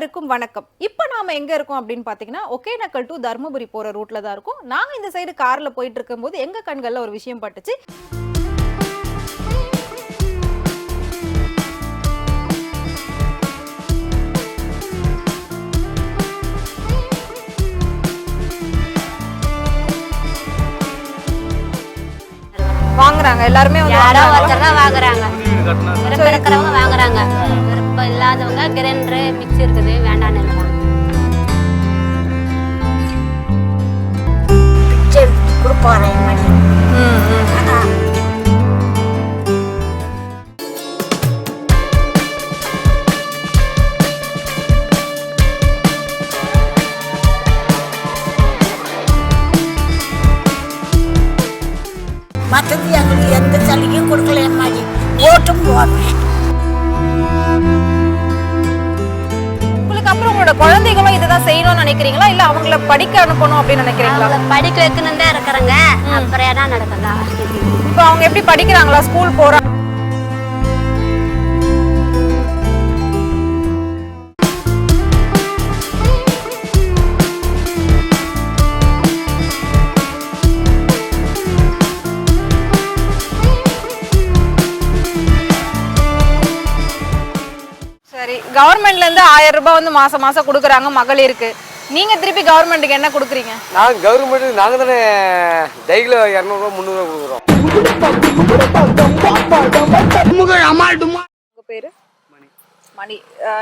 அனைவருக்கும் வணக்கம். இப்போ நாம எங்க இருக்கோம் அப்படின்னு பாத்தீங்கன்னா ஒகேனக்கல் டு தர்மபுரி போற ரூட்ல தான் இருக்கோம். நாங்க இந்த சைடு கார்ல போயிட்டு இருக்கும்போது எங்க கண்கள்ல ஒரு விஷயம் பட்டுச்சு. வாங்குறாங்க எல்லாருமே வந்து யாரோ ஒருத்தர் தான் வாங்குறாங்க. விருப்பம் இருக்கிறவங்க வாங்குறாங்க, விருப்பம் இல்லாதவங்க கிரைண்டரு மிக்சி இருக்குது வேண்டான்னு இருக்காங்க. மற்றது எங்களுக்கு எந்த சலுகையும் கொடுக்கல மாதிரி ஓட்டும் போடுறேன். உங்களுக்கு அப்புறம் உங்களோட குழந்தைகளும் இதுதான் செய்யணும்னு நினைக்கிறீங்களா இல்ல அவங்கள படிக்க அனுப்பணும் அப்படின்னு நினைக்கிறீங்களா? அவங்க படிக்க வைக்கணும் தான் இருக்கிறாங்க, அப்புறம் என்ன நடக்குதா? இப்போ அவங்க எப்படி படிக்கிறாங்களா? ஸ்கூல் போறாங்க? சரி, கவர்மெண்ட்ல இருந்து 1000 ரூபாய் வந்து மாசம் மாசம் கொடுக்குறாங்க மகளிருக்கு. நீங்க திருப்பி கவர்மெண்ட்டுக்கு என்ன கொடுக்குறீங்க? நாங்கள் கவர்மெண்ட்டுக்கு நாங்கள் தானே டைக்கில் 200 ரூபா 300 ரூபா கொடுக்குறோம். உங்க பேரு மணி.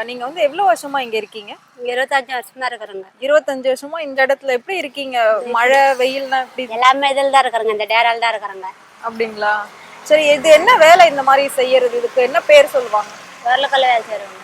நீங்க வந்து எவ்வளவு வருஷமா இங்க இருக்கீங்க? 25 வருஷமா இருக்கிறாங்க. 25 வருஷமா இந்த இடத்துல எப்படி இருக்கீங்க? மழை வெயில்னா எப்படி? எல்லாமே இதில் தான் இருக்கிறாங்க, இந்த டேரால் தான் இருக்கிறாங்க. அப்படிங்களா? சரி, இது என்ன வேலை இந்த மாதிரி செய்யறது? இதுக்கு என்ன பேர் சொல்லுவாங்க? உரலுக்கல்ல வேலை செய்கிறவங்க.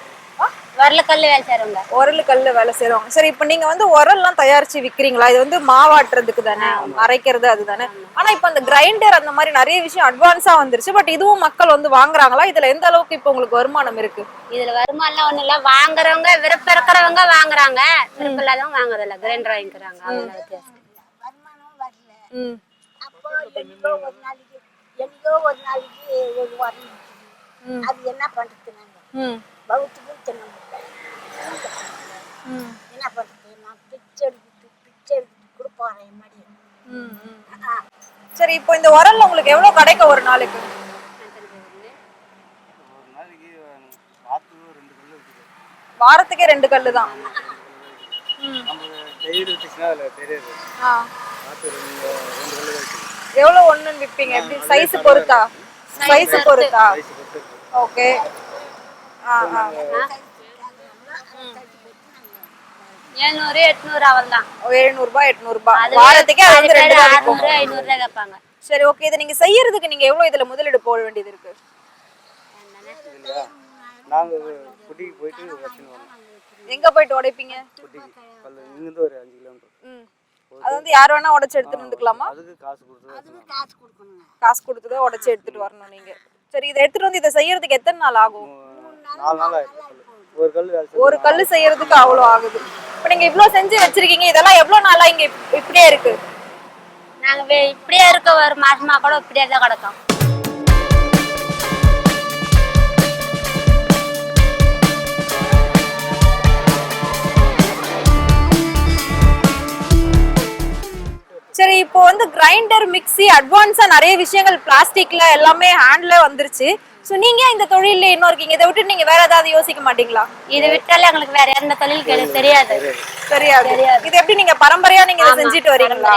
உரலுக்கல்ல வேலை செய்கிறவங்க. உரல் கல்லு வேலை செய்யறவங்க. சரி, இப்ப நீங்க வந்து உரல்லாம் தயாரிச்சு விக்கிறீங்களா? இது வந்து மாவாட்டுறதுக்கு தானே, அரைக்கிறது அதுதானே. ஆனா இப்ப அந்த கிரைண்டர் அந்த மாதிரி நிறைய விஷயம் அட்வான்ஸா வந்துருச்சு. பட் இதுவும் மக்கள் வந்து வாங்குறாங்களா? இதுல எந்த அளவுக்கு இப்ப உங்களுக்கு வருமானம் இருக்கு? இதுல வருமானம் ஒண்ணு இல்ல, வாங்குறவங்க விருப்பம் இருக்கிறவங்க வாங்குறாங்க, விருப்பம் இல்லாதவங்க வாங்குறதில்ல, கிரைண்டர் வாங்கிக்கிறாங்க. அவ்வளவு வித்தியாசம். வருமானம் வரல. அப்போ என்னைக்கோ ஒரு நாளைக்கு ஒரு வாரம் இருக்குது. அது என்ன பண்றது? நாங்க பௌத்துக்கு தின்னோம். என்ன பண்றது? நான் பிச்சை எடுத்து கொடுப்பாறேன் மாதிரி. சரி, இப்போ இந்த உரல்ல உங்களுக்கு எவ்வளவு கிடைக்கும் ஒரு நாளைக்கு? வாரத்துக்கே 2 கல்லு தான். எவ்வளவு ஒண்ணுன்னு விப்பீங்க? எப்படி சைஸ் பொறுத்தா? சைஸ் பொறுத்தா? ஓகே. 700 800 அவள்தான். 700 ரூபாய் 800 ரூபாய் வாரத்துக்கே. அது வந்து 2 தான் விக்கும். 600 500 கேட்பாங்க. சரி, ஓகே. இத நீங்க செய்யறதுக்கு நீங்க எவ்வளவு இதுல முதலீடு போட வேண்டியது இருக்கு? நாங்க குட்டிக்கு போயிட்டு வச்சுன்னு எங்க போயிட்டு உடைப்பீங்க? குட்டிக்கு இங்கிருந்து ஒரு 5 கிலோமீட்டர். அது வந்து யார் வேணா உடைச்சு எடுத்துட்டு வந்துக்கலாமா? அதுக்கு காசு கொடுத்து காசு கொடுத்து தான் உடைச்சு எடுத்துட்டு வரணும் நீங்க. சரி, இதை எடுத்துட்டு வந்து இதை செய்யறதுக்கு எத்தனை நாள் ஆகும்? 4 நாள் ஆயிடும். ஒரு கல்லு செய்யறதுக்கு அவ்வளவு ஆகுது. இப்ப நீங்க இவ்வளவு செஞ்சு வச்சிருக்கீங்க, இதெல்லாம் எவ்வளவு நாளா இங்க இப்படியே இருக்கு? நாங்க இப்படியே இருக்க ஒரு மாசமா கூட இப்படியே தான் கிடக்கும். சரி, இப்போ வந்து கிரைண்டர் மிக்ஸி அட்வான்ஸா நிறைய விஷயங்கள் பிளாஸ்டிக்ல எல்லாமே ஹேண்ட்ல வந்துருச்சு. சோ நீங்க இந்த தொழில்ல இன்னும் இருக்கீங்க, இதை விட்டு நீங்க வேற ஏதாவது யோசிக்க மாட்டீங்களா? இதை விட்டாலே எங்களுக்கு வேற எந்த தொழில் தெரியாது. தெரியாது. இது எப்படி நீங்க பரம்பரையா நீங்க இதை செஞ்சுட்டு வரீங்களா?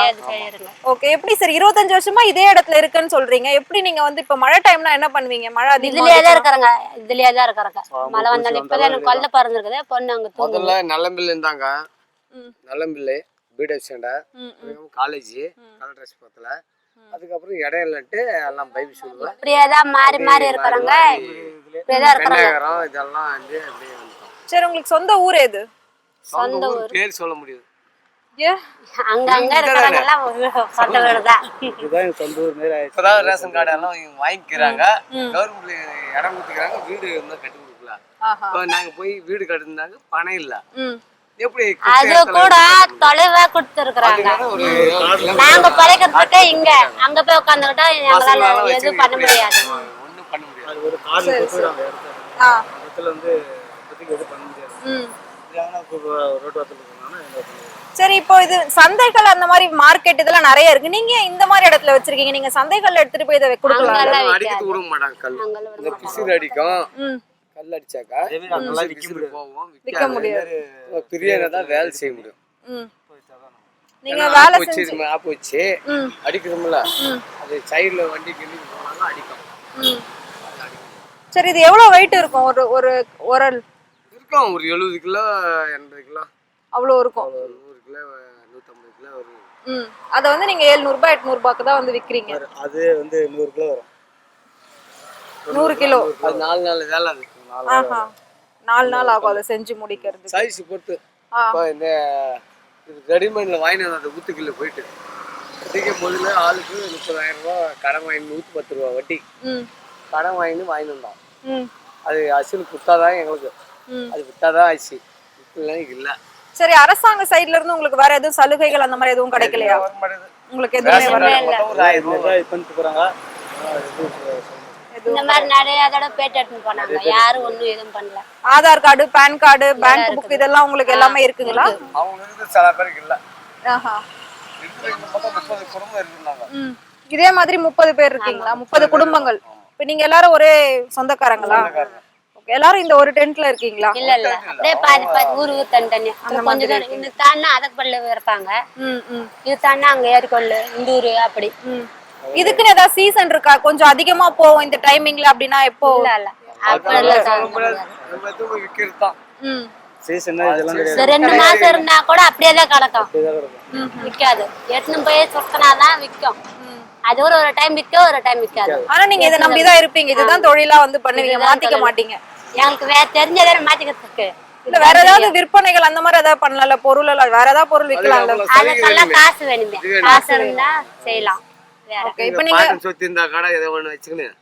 ஓகே. எப்படி சார் 25 வருஷமா இதே இடத்துல இருக்குன்னு சொல்றீங்க? எப்படி நீங்க வந்து இப்ப மழை டைம்னா என்ன பண்ணுவீங்க? மழை இதுலயே தான் இருக்காங்க, இதுலயே தான் இருக்காங்க. மழை வந்தாலும் இப்பதான் எனக்கு கொல்ல பறந்துருக்குது, பொண்ணு அங்க தூங்குது. முதல்ல நல்லம்பில் இருந்தாங்க. நல்லம்பில் பீடா ஸ்டாண்டா, காலேஜ் கலர் ட்ரெஸ் பத்தல. அதுக்கப்புறம் இடம் இல்லட்டு எல்லாம் பைபிள் ஸ்கூல்ல இப்படியே தான் மாறி மாறி இருக்காங்க. இப்படியே தான் இருக்காங்க. இதெல்லாம் வந்து அப்படியே வந்துட்டோம். சரி, உங்களுக்கு சொந்த ஊர் எது? சொந்த ஊர் பேர் சொல்ல முடியாது. அங்க அங்க இருக்காங்க எல்லாம் சொந்த வீடு தான். இதுதான் சொந்த ஊர் மாதிரி ஆயிடுச்சு. இப்பதான் ரேஷன் கார்டு எல்லாம் வாங்கிக்கிறாங்க, கவர்மெண்ட்ல இடம் கொடுத்துக்கிறாங்க, வீடு இருந்தா கட்டி கொடுக்கல. இப்போ நாங்க போய் வீடு கட்டிருந்தாங்க, பணம் இல்ல. எப்படி அது கூட தொலைவா கொடுத்துருக்காங்க. நாங்க பழைக்கிறதுக்கு இங்க அங்க போய் உட்காந்துக்கிட்டா எங்களால எதுவும் பண்ண முடியாது. ஒண்ணும் பண்ண முடியாது. ஒரு கார்டு கொடுத்துறாங்க இடத்துல வந்து இப்போதைக்கு எதுவும் பண்ண முடியாது. சரி, இப்போ இது சந்தைகள் அந்த மாதிரி மார்க்கெட் இதெல்லாம் நிறைய இருக்கு, நீங்க இந்த மாதிரி இடத்துல வச்சிருக்கீங்க, நீங்க சந்தைகள்ல எடுத்துட்டு போய் இதை கொடுக்கலாம். அங்கெல்லாம் அடிக்கிறது விட மாட்டாங்க கல். இந்த பிசிறு அடிக்கும், கல் அடிச்சாக்கா போவோம், விற்க முடியாது. பிரியாணி தான் வேலை செய்ய முடியும். நீங்க வேலை செஞ்சு ஆப்பு வச்சு அடிக்கிறோம்ல, அது சைடுல வண்டி கிண்டி போனாலும் அடிக்கும். சரி, இது எவ்வளவு வெயிட் இருக்கும் ஒரு ஒரு உரல்? இருக்கும் ஒரு 70 கிலோ 80 கிலோ அவ்வளவு இருக்கும். 100 கிலோ 150 கிலோ வரும். அத வந்து நீங்க 700 ரூபாய் 800 ரூபாய்க்கு தான் வந்து விக்கிறீங்க. அது வந்து 100 கிலோ வரும். 100 கிலோ அது 4 நாள் வேலை. அது 4 நாள் ஆகும் அதை செஞ்சு முடிக்கிறது. சைஸ் பொறுத்து. இப்போ இந்த ரெடிமேட்ல வாங்கிட்டு வந்த ஊத்துக்கில் போயிட்டு இதுக்கு முதல்ல ஆளுக்கு 30,000 ரூபாய் கடன் வாங்கி 110 ரூபா வட்டி கடன் வாங்கிட்டு வந்தோம். அது அசில் குத்தாதான் எங்களுக்கு, அது வித்தாதான் ஆச்சு, இல்ல. சரி, அரசாங்க சைடுல இருந்து உங்களுக்கு வேற எதுவும் சலுகைகள் அந்த மாதிரி எதுவும் கிடைக்கலையா? உங்களுக்கு எதுவுமே வரல. ஒரு 1000 ரூபாய் பண்ணிட்டு போறாங்க. இந்த மாதிரி நிறைய தடவை பேட்டி எடுத்துட்டு போனாங்க, யாரும் ஒண்ணும் எதுவும் பண்ணல. Aadhaar card, PAN card, bank book இதெல்லாம் உங்களுக்கு எல்லாமே இருக்குங்களா? அவங்களுக்கு சில பேருக்கு இல்ல. ஆஹா. மொத்தம் 30 குடும்பம் இருந்தாங்க. இதே மாதிரி 30 பேர் இருக்கீங்களா? 30 குடும்பங்கள். இப்ப நீங்க எல்லாரும் ஒரே சொந்தக்காரங்களா? எல்லாரும் இந்த ஒரு டென்ட்ல இருக்கீங்களா? இல்ல இல்ல, அப்படியே பாதி பாதி ஊரு தனித்தனியா. கொஞ்சம் தூரம் இந்த தாண்டா அதப்பள்ள இருப்பாங்க, இது தாண்டா அங்க ஏற்கொள்ளு இந்த ஊரு அப்படி. இதுக்குன்னு ஏதாவது சீசன் இருக்கா? கொஞ்சம் அதிகமா போவோம் இந்த டைமிங்ல அப்படின்னா எப்போ? இல்ல இல்ல, அப்ப இல்ல. விக்கிறதுதான் சீசன் இதெல்லாம் கிடையாது. 2 மாசம் இருந்தா கூட அப்படியே தான் கிடக்கும், விக்காது. எடுத்துன்னு போய் சுத்தனாதான் விக்கும். அது ஒரு டைம் விற்க, ஒரு டைம் விற்காது. ஆனா நீங்க இதை நம்பிதான் இருப்பீங்க, இதுதான் தொழிலா வந்து பண்ணுவீங்க, மாத்திக்க மாட்டீங்க. எங்களுக்கு வேற தெரிஞ்சதான மாத்திக்கிறதுக்கு. இல்ல வேற ஏதாவது விற்பனைகள் அந்த மாதிரி ஏதாவது பண்ணல, பொருள் எல்லாம் வேற ஏதாவது பொருள் விற்கலாம்ல? அதுக்கெல்லாம் காசு வேணுமே, காசு இருந்தா செய்யலாம். வேற இப்ப நீங்க சொத்து இருந்தா கடை ஏதோ ஒண்ணு வச்சுக்கணும்,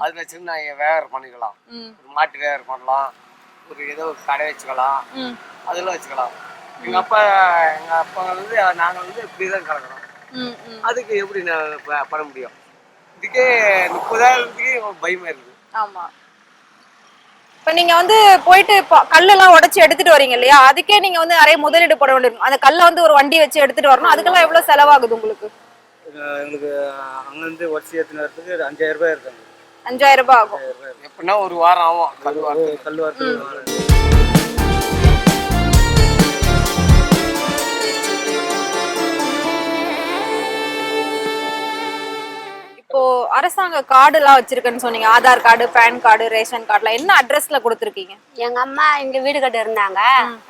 அது வச்சுன்னு நான் வியாபாரம் பண்ணிக்கலாம். ஒரு மாட்டு வியாபாரம் பண்ணலாம், ஒரு ஏதோ ஒரு கடை வச்சுக்கலாம், அதெல்லாம் வச்சுக்கலாம். எங்க அப்பா வந்து நாங்க வந்து இப்படிதான் கலக்கிறோம். அதுக்கு எப்படி நான் பண்ண முடியும்? இதுக்கே 30,000 பயமா இருக்கு. ஆமா. இப்ப நீங்க வந்து போயிட்டு கல்லெல்லாம் உடைச்சு எடுத்துட்டு வரீங்க இல்லையா, அதுக்கே நீங்க வந்து நிறைய முதலீடு போட வேண்டியிருக்கும். அந்த கல்லை வந்து ஒரு வண்டி வச்சு எடுத்துட்டு வரணும், அதுக்கெல்லாம் எவ்வளவு செலவாகுது உங்களுக்கு? எங்களுக்கு அங்க இருந்து உடச்சி ஏத்துன வரதுக்கு 5000 ரூபாய் இருக்காங்க. 5000 ரூபாய் ஆகும். எப்படின்னா ஒரு வாரம் ஆகும் கல் வாரத்துக்கு. இப்போ அரசாங்க கார்டு எல்லாம் வச்சிருக்கேன்னு சொன்னீங்க, Aadhaar card, PAN card, ration கார்டுலாம் என்ன அட்ரஸ்ல கொடுத்துருக்கீங்க? எங்க அம்மா இங்க வீடு கட்டி இருந்தாங்க,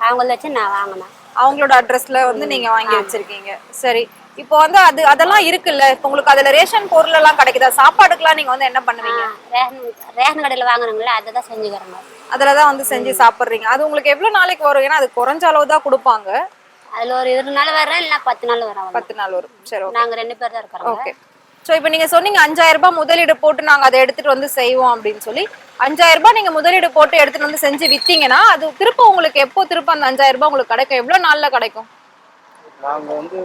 அவங்கள வச்சு நான் வாங்கினேன். அவங்களோட அட்ரஸ்ல வந்து நீங்க வாங்கி வச்சிருக்கீங்க. சரி, இப்போ வந்து அதெல்லாம் இருக்குல்ல, இப்போ உங்களுக்கு அதுல ரேஷன் பொருள் எல்லாம் கிடைக்குதா? சாப்பாடுக்கெல்லாம் நீங்க வந்து என்ன பண்ணுவீங்க? ரேஷன் கடையில வாங்குறீங்களா, அதை தான் செஞ்சுக்கிறோங்க. அதுலதான் வந்து செஞ்சு சாப்பிடுறீங்க. அது உங்களுக்கு எவ்வளவு நாளைக்கு வரும்? ஏன்னா அது குறைஞ்ச அளவு தான் கொடுப்பாங்க. அதுல ஒரு 20 நாள் வர்றேன், இல்ல 10 நாள் வரும். 10 நாள் வரும். சரி, நாங்க 2 பேர் தான் இருக்கிறோம். ஓகே. சோ இப்போ நீங்க சொன்னீங்க 5000 ரூபாய் முதலீடு போட்டு நாங்க அதை எடுத்துட்டு வந்து செய்வோம் அப்படின்னு சொல்லி. 5000 ரூபாய் நீங்க முதலீடு போட்டு எடுத்துட்டு வந்து செஞ்சு வித்தீங்கன்னா அது திரும்ப உங்களுக்கு எப்போ திரும்ப அந்த 5000 ரூபாய் உங்களுக்கு கிடைக்கும்? எவ்வளவு நாள்ல கிடைக்கும்? நாங்க வந்து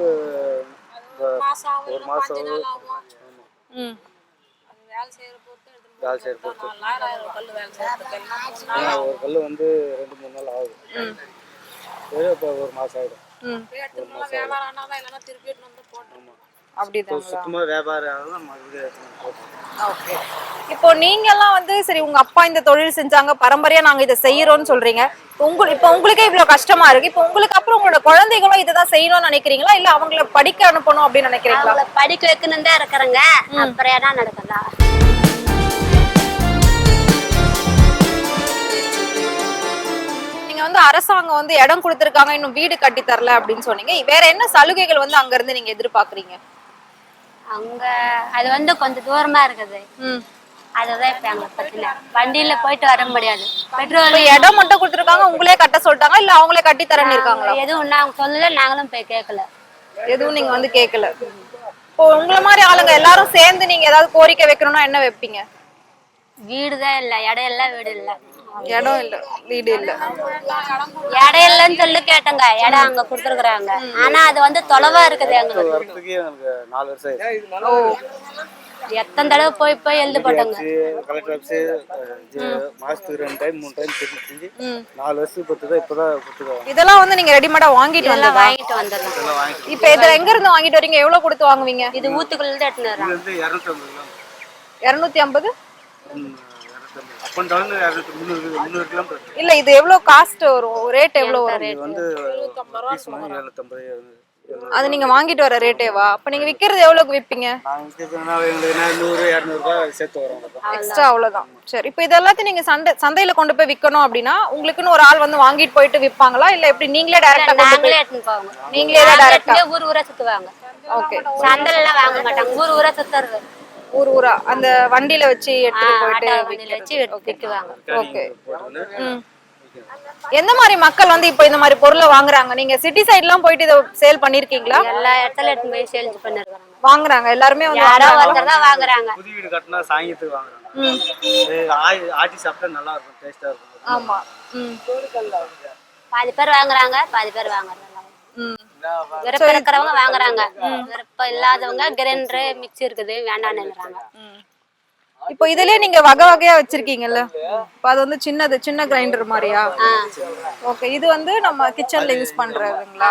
ஒரு மாசம் வேலை செய்யற பொறுத்து ஒரு கல்லு வந்து 2-3 நாள் ஆகும். ஒரு மாசம் ஆயிடும். சுத்தமா வியாபாரம். ஓகே. இப்போ நீங்க எல்லாம் வந்து சரி உங்க அப்பா இந்த தொழில் செஞ்சாங்க, பரம்பரையா நாங்க இதை செய்யறோம்னு சொல்றீங்க. இப்போ உங்களுக்கே இவ்வளவு கஷ்டமா இருக்கு. இப்போ உங்களுக்கு அப்புறம் உங்களோட குழந்தைகளும் இதைதான் செய்யணும்னு நினைக்கிறீங்களா, இல்ல அவங்கள படிக்க அனுப்பணும் அப்படின்னு நினைக்கிறீங்களா? அவங்கள படிக்க வைக்கணும் தான் இருக்கிறாங்க, அப்புறம் என்ன நடக்கலாம். நீங்க வந்து அரசாங்கம் வந்து இடம் கொடுத்திருக்காங்க, இன்னும் வீடு கட்டி தரல அப்படின்னு சொன்னீங்க. வேற என்ன சலுகைகள் வந்து அங்க இருந்து நீங்க எதிர்பார்க்கறீங்க? அங்க அது வந்து கொஞ்சம் தூரமா இருக்குது, அதுதான் இப்ப எங்க பிரச்சனை. வண்டியில போயிட்டு வர முடியாது. பெட்ரோல் இடம் மட்டும் கொடுத்துருக்காங்க, உங்களே கட்ட சொல்லிட்டாங்க இல்ல அவங்களே கட்டி தரேன்னு இருக்காங்களா? எதுவும் அவங்க சொல்லல, நாங்களும் போய் கேட்கல. எதுவும் நீங்க வந்து கேட்கல. இப்போ உங்களை மாதிரி ஆளுங்க எல்லாரும் சேர்ந்து நீங்க ஏதாவது கோரிக்கை வைக்கணும்னா என்ன வைப்பீங்க? வீடுதான் இல்ல, இடம் இல்ல, வீடு இல்ல. இடம் இல்ல, வீடு இல்ல. இடம் இல்லன்னு சொல்லி கேட்டங்க, இடம் அங்க கொடுத்துருக்காங்க. ஆனா அது வந்து தொலைவா இருக்குது எங்களுக்கு. 4 வருஷம். எத்தனை தடவை போய் போய் எழுதி போட்டாங்க. கலெக்டர் ஆஃபீஸ் மாசத்துக்கு 2 டைம் 3 டைம் செஞ்சு 4 வருஷத்துக்கு பத்துதான் இப்பதான் கொடுத்துருக்காங்க. இதெல்லாம் வந்து நீங்க ரெடிமேடா வாங்கிட்டு எல்லாம் வந்ததா? வாங்கிட்டு வந்துடலாம். இப்ப இதுல எங்க இருந்து வாங்கிட்டு வரீங்க? எவ்வளவு கொடுத்து வாங்குவீங்க? இது ஊத்துக்குள்ள இருந்து எடுத்துன்னு இது வர்றாங்க. வந்து 250 kilo 250. Up and down 300 kilometre. இல்ல இது எவ்வளவு காஸ்ட் வரும்? ரேட் எவ்வளவு வரும்? இது வந்து 750 அது நீங்க வாங்கிட்டு வர ரேட்டேவா? அப்ப நீங்க விக்கிறது எவ்வளவுக்கு விப்பீங்க? நாங்க எங்களுக்கு 100 200 ரூபாய் சேர்த்து வரும். எக்ஸ்ட்ரா அவ்வளவுதான். சரி, இப்போ இதெல்லாத்தையும் நீங்க சந்தையில கொண்டு போய் விக்கணும் அப்படின்னா உங்களுக்குன்னு ஒரு ஆள் வந்து வாங்கிட்டு போயிட்டு விப்பாங்களா, இல்ல எப்படி நீங்களே டைரக்டா கொண்டு நாங்களே போய்? எடுத்துன்னு போவாங்க. நீங்களே தான் டைரக்டா? ஊர் ஊரா சுத்துவாங்க. ஓகே. சந்தையில எல்லாம் வாங்க மாட்டாங்க. ஊர் ஊரா சுத்துறது. ஊர் ஊரா அந்த வண்டியில வச்சு எடுத்துட்டு போயிட்டு ஆட்டோ வண்டியில வச்சு விற்குவாங்க. ஓகே. எந்த மாதிரி மக்கள் வந்து இப்போ இந்த மாதிரி பொருளை வாங்குறாங்க? நீங்க சிட்டி சைடுலாம் போயிட்டு இதை சேல் பண்ணிருக்கீங்களா? எல்லா இடத்துல எடுத்து போய் சேல்ஸ் பண்ணிருக்காங்க. வாங்குறாங்க எல்லாருமே வந்து யாரோ ஒருத்தர் தான் வாங்குறாங்க. புது வீடு கட்டினா சாயத்துக்கு வாங்குறாங்க. ஆட்டி சாப்பிட்டா நல்லா இருக்கும், டேஸ்டா இருக்கும். ஆமா. பாதி பேர் வாங்குறாங்க, பாதி பேர் வாங்குறாங்க. விருப்பம் இருக்கிறவங்க வாங்குறாங்க, விருப்பம் இல்லாதவங்க கிரைண்டர் மிக்ஸி இருக்குது வேண்டாம்னுறாங்க. இப்போ இதுலயே நீங்க வகை வகையா வச்சிருக்கீங்கல்ல, இப்போ அது வந்து சின்ன கிரைண்டர் மாதிரியா? ஓகே. இது வந்து நம்ம கிச்சன்ல யூஸ் பண்றதுங்களா?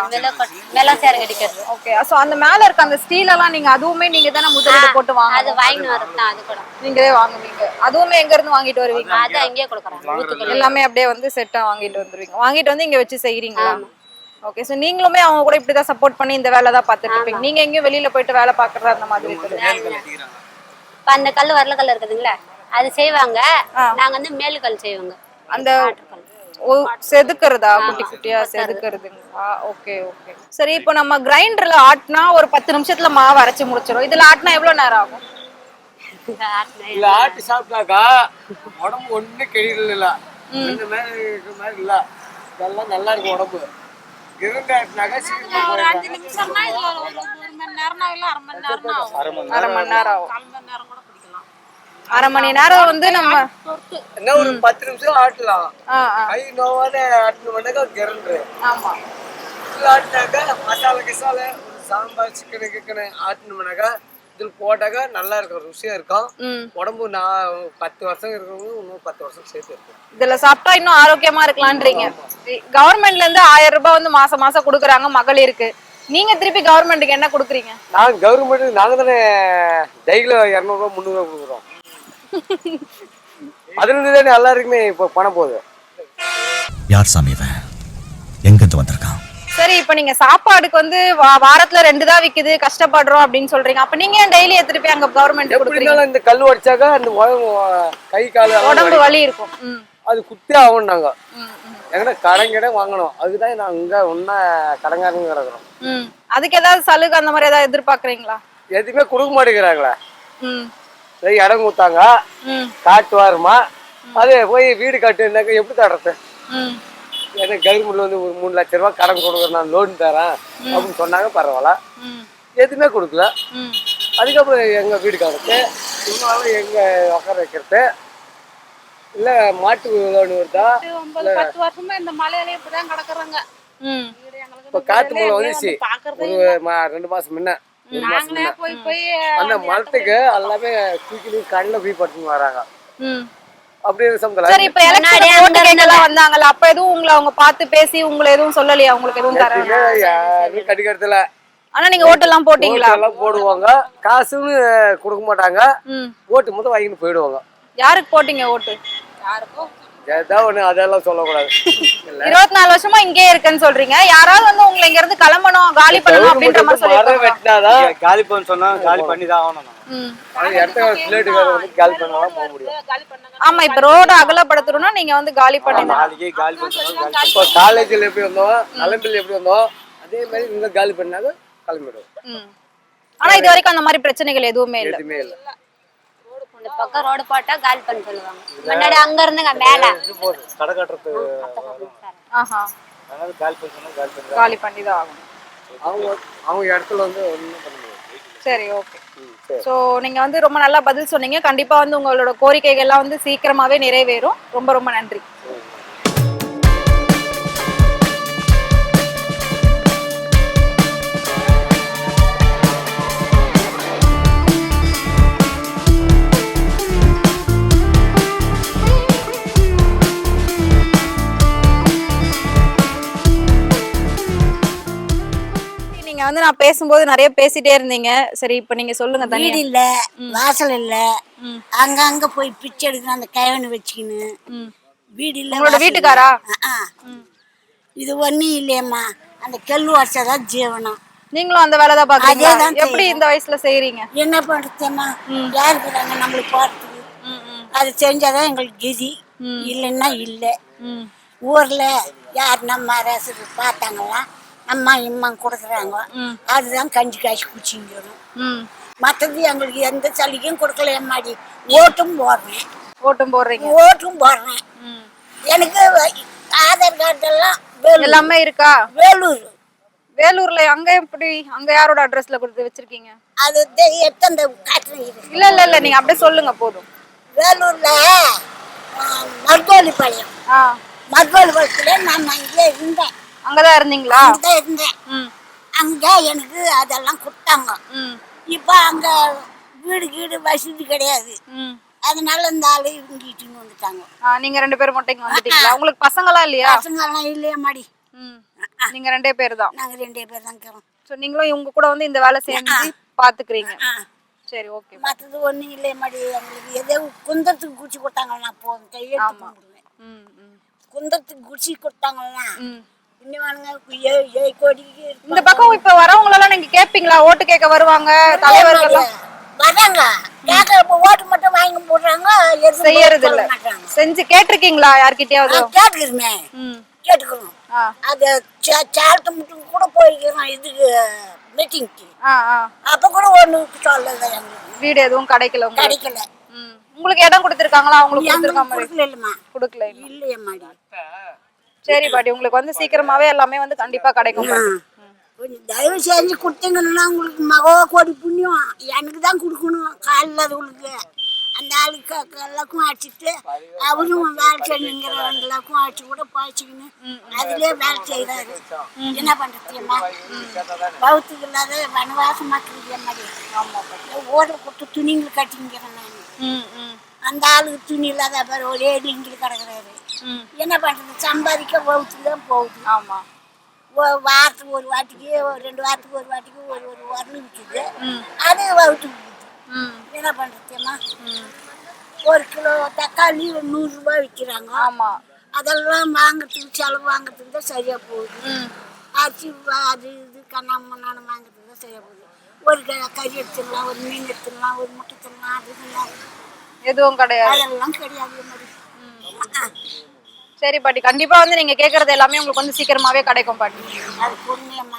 வெள்ளை சேர் அடிக்கிறது. ஓகே. சோ அந்த மேல இருக்க அந்த ஸ்டீல் எல்லாம் நீங்க அதுவுமே நீங்க தானே முதலீடு போட்டு வாங்க? அது வாங்கிட்டு வரதான். அது கூட நீங்களே வாங்குவீங்க? அதுவுமே எங்க இருந்து வாங்கிட்டு வருவீங்க? அது அங்கேயே கொடுக்குறாங்க. எல்லாமே அப்படியே வந்து செட்டா வாங்கிட்டு வந்துருவீங்க? வாங்கிட்டு வந்து இங்க வச்சு செய்யறீங்களா? ஓகே. சோ நீங்களுமே அவங்க கூட இப்படிதான் சப்போர்ட் பண்ணி இந்த வேலை தான் பார்த்துட்டு இருப்பீங்க? நீங்க எங்கேயும் வெளியில போயிட்டு வேலை பாக்குறது அந்த மாதிரி இருக்குது? இப்ப அந்த கல் வரல கல் இருக்குதுங்களா, அது செய்வாங்க. நாங்க வந்து மேலு கல் செய்வாங்க. அந்த செதுக்குறதா? குட்டி குட்டியா செதுக்குறதுங்களா? Okay okay. சரி, இப்போ நம்ம கிரைண்டர்ல ஆட்டினா ஒரு 10 நிமிஷத்துல மாவு அரைச்சு முடிச்சிடும். இதுல ஆட்டினா எவ்வளவு நேரம் ஆகும்? இல்ல ஆட்டி சாப்பிட்டாக்கா உடம்பு ஒண்ணு கெடிகள் இல்ல, இந்த மாதிரி இருக்கிற மாதிரி இல்ல, இதெல்லாம் நல்லா இருக்கும் உடம்பு. கிரைண்டர் ஆட்டினாக்கா சீக்கிரமா போயிடும். 5 நிமிஷம்னா இதுல ஒரு மணி நேரம் இல்ல அரை மணி நேரம் ஆகும். அரை மணி நேரம் ஆகும். 1/2 மணி நேரம் கூட பிடிக்கலாம். அரை மணி நேரம் வந்து நம்ம என்ன ஒரு 10 நிமிஷம் ஆட்டலாம். கை நோவாத ஆட்டணும்னாக்கா கிரைண்டர். ஆமா. இதுல ஆட்டினாக்கா மசாலா கிசாலா சாம்பார் சிக்கனு ஆட்டணும்னாக்கா இதில் போட்டாக்கா நல்லா இருக்கும், ருசியா இருக்கும். உடம்பு நான் 10 வருஷம் இருக்கிறவங்க இன்னும் 10 வருஷம் சேர்த்து இருக்கும். இதுல சாப்பிட்டா இன்னும் ஆரோக்கியமா இருக்கலான்றீங்க. கவர்மெண்ட்ல இருந்து 1000 ரூபாய் வந்து மாசம் மாசம் கொடுக்குறாங்க மகளிருக்கு. நீங்க திருப்பி கவர்மெண்ட்டுக்கு என்ன கொடுக்குறீங்க? நாங்க கவர்மெண்ட் நாங்க தானே டைல 200 ரூபாய் 300 ரூபாய் கொடுக்குறோம். அதுல இருந்து தானே எல்லாருக்குமே இப்போ பணம் போகுது. யார் சாமி இவன்? எங்க இருந்து வந்திருக்கான்? சரி, இப்ப நீங்க சாப்பாடுக்கு வந்து வாரத்துல 2 தான் விக்குது, கஷ்டப்படுறோம் அப்படின்னு சொல்றீங்க. அப்ப நீங்க ஏன் டெய்லி திருப்பி அங்க கவர்மெண்ட் கொடுக்குறீங்க? இந்த கல் உடைச்சாக்கா அந்த கை கால் உடம்பு வலி இருக்கும். அது குத்தே ஆகும். நாங்க எங்கன்னா கடன் வாங்கணும், அதுதான் நாங்க இங்க ஒன்னா கடங்காரங்க கிடக்குறோம். அதுக்கு ஏதாவது சலுகை அந்த மாதிரி ஏதாவது எதிர்பார்க்கறீங்களா? எதுவுமே கொடுக்க மாட்டேங்கிறாங்களே. இடம் கொடுத்தாங்க காட்டு வாருமா, அது போய் வீடு கட்டுனாக்க எப்படி தர்றது? ஏன்னா கவர்மெண்ட்ல வந்து ஒரு 3 லட்சம் ரூபாய் கடன் கொடுக்குறேன், நான் லோன் தரேன் அப்படின்னு சொன்னாங்க. பரவாயில்ல, எதுவுமே கொடுக்கல. அதுக்கப்புறம் எங்க வீடு கட்டுறது, சும்மாவும் எங்க உட்கார வைக்கிறது இல்ல மாட்டு லோன் வருதா? 10 வருஷமா இந்த மலையில இப்படிதான் கிடக்குறாங்க. இப்ப காத்து மூலம் வந்துச்சு ஒரு 2 மாசம் முன்ன, 2 மாசம் முன்ன. அந்த மரத்துக்கு எல்லாமே தூக்கி கண்ணில் போய் படுத்துன்னு வராங்க. அப்படியே சரி, இப்ப எலெக்ஷன் ஓட்டுலாம் வந்தாங்கல்ல, அப்ப எதுவும் உங்களை அவங்க பார்த்து பேசி உங்களை எதுவும் சொல்லலையா? உங்களுக்கு எதுவும் தராங்க? யாரும் கடிக்கிறதுல. ஆனா நீங்க ஓட்டு எல்லாம் போட்டீங்களா? எல்லாம் போடுவாங்க, காசுன்னு கொடுக்க மாட்டாங்க. ஓட்டு மட்டும் வாங்கிட்டு போயிடுவாங்க. யாருக்கு போட்டீங்க ஓட்டு? ஏதாவது ஒண்ணு அதெல்லாம் சொல்லக்கூடாது. 24 வருஷமா இங்கே இருக்குன்னு சொல்றீங்க. யாராவது வந்து உங்களை இங்க இருந்து கிளம்பணும், காலி பண்ணணும் அப்படின்ற மாதிரி சொல்லிருக்காங்க. வெட்டினாதான் காலி பண்ண சொன்னா காலி பண்ணி தான் ஆகணும். காலி பண்ணாதான் போக முடியும். ஆமா, இப்ப ரோடு அகலப்படுத்தணும்னா நீங்க வந்து காலி பண்ணணும். இப்போ காலேஜ்ல எப்படி வந்தோம், நலம்பில் எப்படி வந்தோம், அதே மாதிரி இங்க காலி பண்ணாங்க கிளம்பிடுவோம். ஆனா இது வரைக்கும் அந்த மாதிரி பிரச்சனைகள் எதுவுமே இல்ல. எதுவுமே இல்ல. இந்த பக்கம் ரோடு போட்டா காலி பண்ண சொல்லுவாங்க. முன்னாடி அங்க இருந்துங்க மேல கடை கட்டுறது காலி பண்ணி தான் ஆகணும். அவங்க இடத்துல வந்து ஒண்ணும் பண்ண முடியாது. சரி, ஓகே. சோ நீங்க வந்து ரொம்ப நல்லா பதில் சொன்னீங்க. கண்டிப்பா வந்து உங்களோட கோரிக்கைகள் எல்லாம் வந்து சீக்கிரமாவே நிறைவேறும். ரொம்ப ரொம்ப நன்றி. நீங்க வந்து நான் பேசும்போது நிறைய பேசிட்டே இருந்தீங்க. சரி இப்ப நீங்க சொல்லுங்க தனியா. வீடு இல்ல, வாசல் இல்ல, அங்கங்க போய் பிச்சை எடுக்கணும் அந்த கைவனை வச்சுக்கின்னு. வீடு இல்ல, உங்களோட வாசல் இல்ல. வீட்டுக்காரா? இது ஒண்ணும் இல்லையம்மா, அந்த கல் வருஷதான் ஜீவனம். நீங்களும் அந்த வேலை தான் பாக்குறீங்களா? அதேதான் எப்படி இந்த வயசுல செய்றீங்க? என்ன பண்றதுமா, யாருக்குறாங்க நம்மளுக்கு போறதுக்கு? அது செஞ்சாதான் எங்களுக்கு கதி, இல்லைன்னா இல்லை. ஊர்ல யார் நம்ம அரசு பார்த்தாங்களா, அம்மா இம்மா கொடுக்குறாங்க, அதுதான் கஞ்சி காய்ச்சி குடிச்சிங்கிறோம். மற்றது எங்களுக்கு எந்த சலுகையும் கொடுக்கல. எம்மாடி ஓட்டும் போடுறேன். ஓட்டும் போடுறீங்க? ஓட்டும் போடுறேன். எனக்கு ஆதார் கார்டு எல்லாம் எல்லாமே இருக்கா? வேலூர். வேலூர்ல அங்க எப்படி? அங்க யாரோட அட்ரஸ்ல கொடுத்து வச்சிருக்கீங்க? அது எத்தனை காட்டுறீங்க? இல்ல இல்ல இல்ல, நீங்க அப்படியே சொல்லுங்க போதும். வேலூர்ல மருத்துவப்பாளையம். மருத்துவப்பாளையத்துல நான் அங்கே இருந்தேன். அங்கதான் இருந்தீங்களா? அங்கதான் இருந்தேன். அங்க எனக்கு அதெல்லாம் கொடுத்தாங்க. இப்ப அங்க வீடு கீடு வசதி கிடையாது. அதனால இந்த ஆளு இவங்கிட்டு வந்துட்டாங்க. நீங்க 2 பேரும் மட்டும் இங்க வந்துட்டீங்களா? உங்களுக்கு பசங்களா இல்லையா? பசங்க எல்லாம் இல்லையா மாடி. நீங்க 2 பேர் தான்? நாங்க 2 பேர் தான் இருக்கிறோம். சோ நீங்களும் இவங்க கூட வந்து இந்த வேலை செஞ்சு பாத்துக்கிறீங்க. சரி ஓகே. மற்றது ஒண்ணும் இல்லையா மாடி. எங்களுக்கு ஏதோ குந்தத்துக்கு குச்சி கொடுத்தாங்கன்னா போதும், கையெழுத்து போடுவேன். குந்தத்துக்கு குச்சி கொடுத்தாங்கன்னா இந்த பக்கம் இப்ப வரவங்க எல்லாம் நீங்க கேப்பீங்களா? ஓட்டு கேட்க வருவாங்க தலைவர்கள் வராங்க, ஓட்டு மட்டும் வாங்கி போடுறாங்க, செய்யறது இல்ல. செஞ்சு கேட்டிருக்கீங்களா யார்கிட்டயாவது? கேட்டுக்கிறோமே, கேட்டுக்கிறோம். அது சால்ட்டு மட்டும் கூட போய்க்கிறோம் இதுக்கு மீட்டிங்க்கு. அப்ப கூட ஒண்ணு சொல்லல, எங்களுக்கு வீடு எதுவும் கிடைக்கல. கிடைக்கல. உங்களுக்கு இடம் கொடுத்திருக்காங்களா? அவங்களுக்கு கொடுத்திருக்காங்க? கொடுக்கல இல்லையம்மாடி. சரி பாட்டி, உங்களுக்கு வந்து சீக்கிரமாவே எல்லாமே வந்து கண்டிப்பா கிடைக்கும். கொஞ்சம் தயவு செஞ்சு கொடுத்தீங்கன்னா உங்களுக்கு மகோ கோடி புண்ணியம். எனக்கு தான் கொடுக்கணும், காலில் அதுங்களுக்கு. அந்த ஆளுக்கு எல்லாருக்கும் அடிச்சுட்டு அவரும் வேலை செஞ்சுங்கிறவங்களுக்கும் அடிச்சு கூட பாய்ச்சிக்கின்னு அதுலேயே வேலை செய்கிறாரு. என்ன பண்ணுறதுமா, பௌத்துக்கு இல்லாத வனவாசம் மாற்றுறது மாதிரி. ஓடல் போட்டு துணிங்களை கட்டிங்கிறேன் நான். அந்த ஆளுக்கு துணி இல்லாத பாரு ஒரே நீங்களும் கிடக்குறாரு. என்ன பண்ணுறது, சம்பாதிக்க பௌத்துக்கு தான் போகுது. ஆமாம், வாரத்துக்கு ஒரு வாட்டிக்கு 2 வாரத்துக்கு ஒரு வாட்டிக்கு ஒரு வரணும் விற்குது. அது வகுத்துக்கு போகுது. என்ன பண்ணுறதுமா, 1 கிலோ தக்காளி 100 ரூபாய் விற்கிறாங்க. ஆமாம், அதெல்லாம் வாங்கிறதுக்கு செலவு வாங்கிறதுக்கு தான் சரியாக போகுது. அரிசி அது இது கண்ணாமண்ணான வாங்கிறதுக்கு தான் சரியாக போகுது. ஒரு கறி எடுத்துடலாம், ஒரு மீன் எடுத்துடலாம், ஒரு முட்டை தரலாம், அது எதுவும் கிடையாது. அதெல்லாம் கிடையாது மாதிரி. சரி பாட்டி, கண்டிப்பா வந்து நீங்க கேக்குறது எல்லாமே உங்களுக்கு வந்து சீக்கிரமாவே கிடைக்கும் பாட்டி. அது பொறுமையம்மா.